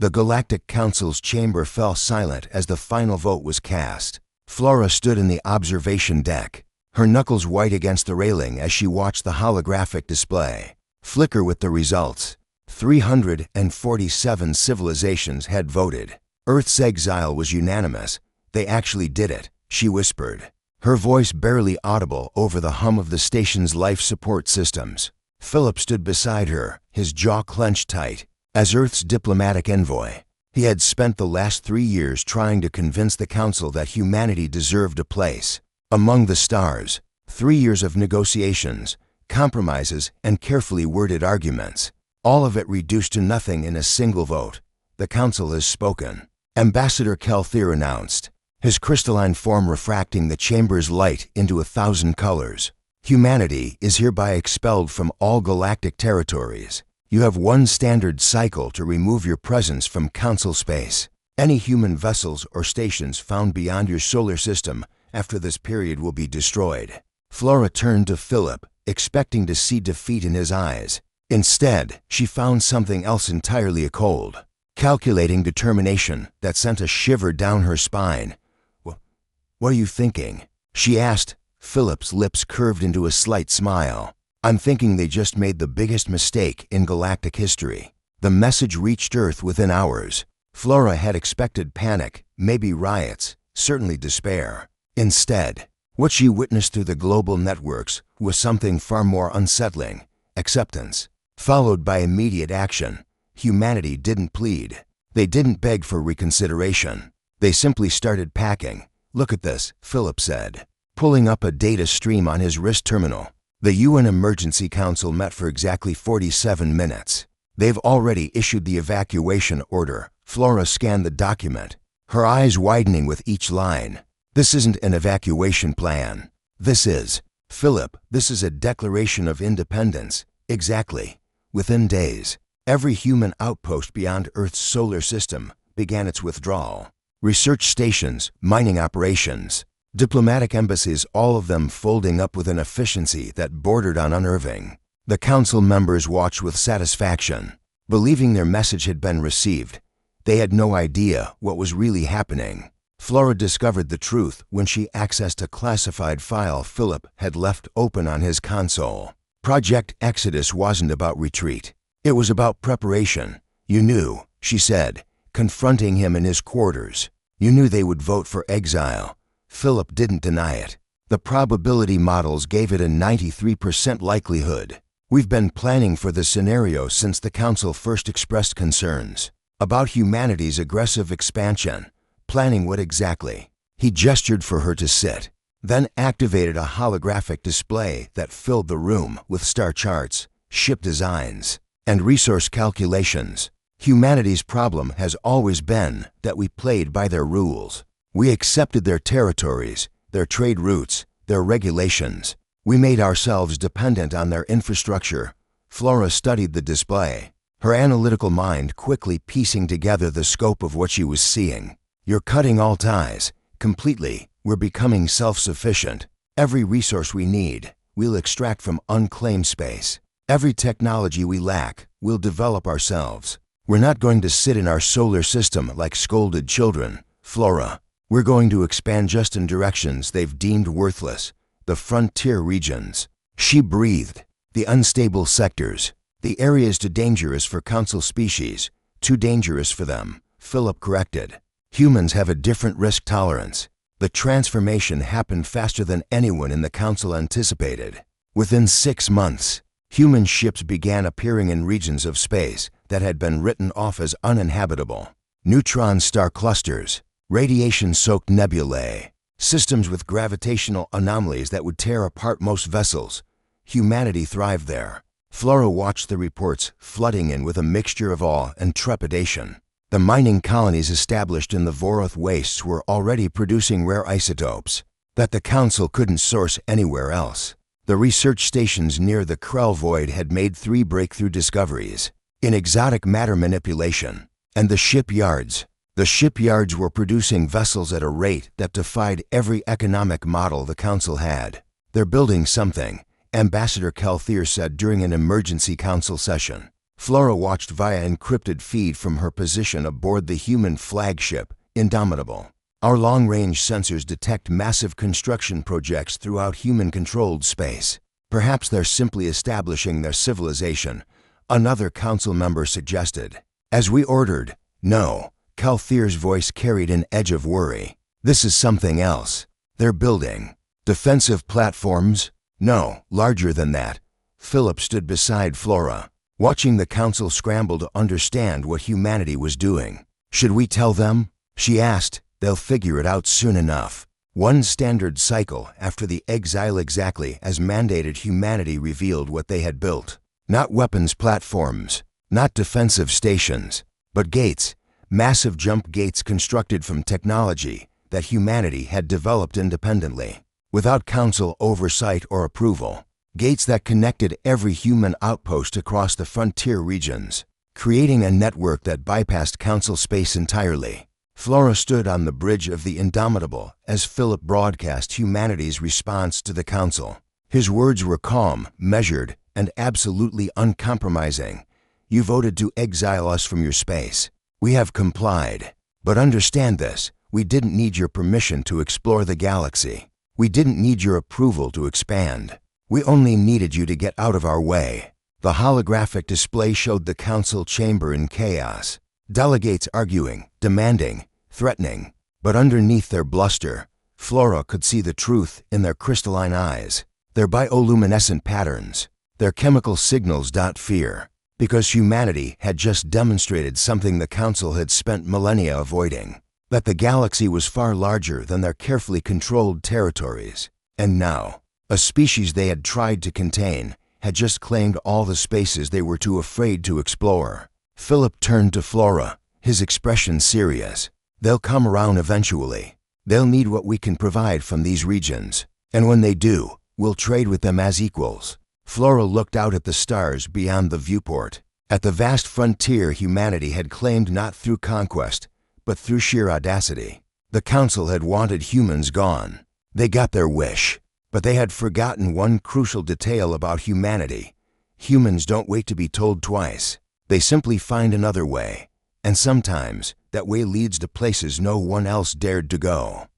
The Galactic Council's chamber fell silent as the final vote was cast. Flora stood in the observation deck, her knuckles white against the railing as she watched the holographic display flicker with the results. 347 civilizations had voted. Earth's exile was unanimous. They actually did it, she whispered, her voice barely audible over the hum of the station's life support systems. Philip stood beside her, his jaw clenched tight. As Earth's diplomatic envoy, he had spent the last 3 years trying to convince the Council that humanity deserved a place among the stars. 3 years of negotiations, compromises, and carefully worded arguments. All of it reduced to nothing in a single vote. The Council has spoken, Ambassador Kelthir announced, his crystalline form refracting the chamber's light into 1,000 colors. Humanity is hereby expelled from all galactic territories. You have one standard cycle to remove your presence from Council space. Any human vessels or stations found beyond your solar system after this period will be destroyed. Flora turned to Philip, expecting to see defeat in his eyes. Instead, she found something else entirely cold, calculating determination that sent a shiver down her spine. "What are you thinking?" she asked. Philip's lips curved into a slight smile. "I'm thinking they just made the biggest mistake in galactic history." The message reached Earth within hours. Flora had expected panic, maybe riots, certainly despair. Instead, what she witnessed through the global networks was something far more unsettling: acceptance, followed by immediate action. Humanity didn't plead. They didn't beg for reconsideration. They simply started packing. "Look at this," Philip said, pulling up a data stream on his wrist terminal. The UN Emergency Council met for exactly 47 minutes. They've already issued the evacuation order. Flora scanned the document, her eyes widening with each line. "This isn't an evacuation plan. This is, Philip, this is a declaration of independence." Exactly. Within days, every human outpost beyond Earth's solar system began its withdrawal. Research stations, mining operations, diplomatic embassies, all of them folding up with an efficiency that bordered on unnerving. The Council members watched with satisfaction, believing their message had been received. They had no idea what was really happening. Flora discovered the truth when she accessed a classified file Philip had left open on his console. Project Exodus wasn't about retreat. It was about preparation. "You knew," she said, confronting him in his quarters. "You knew they would vote for exile." Philip didn't deny it. The probability models gave it a 93% likelihood. "We've been planning for this scenario since the Council first expressed concerns about humanity's aggressive expansion." "Planning what exactly?" He gestured for her to sit, then activated a holographic display that filled the room with star charts, ship designs, and resource calculations. "Humanity's problem has always been that we played by their rules. We accepted their territories, their trade routes, their regulations. We made ourselves dependent on their infrastructure." Flora studied the display, her analytical mind quickly piecing together the scope of what she was seeing. "You're cutting all ties, completely. We're becoming self-sufficient. Every resource we need, we'll extract from unclaimed space. Every technology we lack, we'll develop ourselves. We're not going to sit in our solar system like scolded children, Flora. We're going to expand just in directions they've deemed worthless, the frontier regions." She breathed. "The unstable sectors, the areas too dangerous for Council species, too dangerous for them," Philip corrected. "Humans have a different risk tolerance." The transformation happened faster than anyone in the Council anticipated. Within 6 months, human ships began appearing in regions of space that had been written off as uninhabitable. Neutron star clusters, radiation-soaked nebulae, systems with gravitational anomalies that would tear apart most vessels. Humanity thrived there. Flora watched the reports flooding in with a mixture of awe and trepidation. The mining colonies established in the Voroth wastes were already producing rare isotopes that the Council couldn't source anywhere else. The research stations near the Krell Void had made 3 breakthrough discoveries in exotic matter manipulation. And the shipyards were producing vessels at a rate that defied every economic model the Council had. "They're building something," Ambassador Kelthir said during an emergency council session. Flora watched via encrypted feed from her position aboard the human flagship, Indomitable. Our long-range sensors detect massive construction projects throughout human-controlled space. Perhaps they're simply establishing their civilization, another council member suggested. As we ordered, no, Kalthir's voice carried an edge of worry. This is something else. They're building defensive platforms? No, larger than that. Philip stood beside Flora, watching the council scramble to understand what humanity was doing. Should we tell them? She asked. They'll figure it out soon enough. One standard cycle after the exile, exactly as mandated, humanity revealed what they had built. Not weapons platforms, not defensive stations, but gates, massive jump gates constructed from technology that humanity had developed independently, without council oversight or approval. Gates that connected every human outpost across the frontier regions, creating a network that bypassed council space entirely. Flora stood on the bridge of the Indomitable as Philip broadcast humanity's response to the council. His words were calm, measured, and absolutely uncompromising. You voted to exile us from your space. We have complied. But understand this, we didn't need your permission to explore the galaxy. We didn't need your approval to expand. We only needed you to get out of our way. The holographic display showed the council chamber in chaos. Delegates arguing, demanding, threatening. But underneath their bluster, Flora could see the truth in their crystalline eyes, their bioluminescent patterns, their chemical signals. Fear. Because humanity had just demonstrated something the council had spent millennia avoiding. That the galaxy was far larger than their carefully controlled territories. And now, a species they had tried to contain had just claimed all the spaces they were too afraid to explore. Philip turned to Flora, his expression serious. They'll come around eventually. They'll need what we can provide from these regions. And when they do, we'll trade with them as equals. Flora looked out at the stars beyond the viewport, at the vast frontier humanity had claimed not through conquest, but through sheer audacity. The council had wanted humans gone. They got their wish. But they had forgotten one crucial detail about humanity. Humans don't wait to be told twice. They simply find another way. And sometimes, that way leads to places no one else dared to go.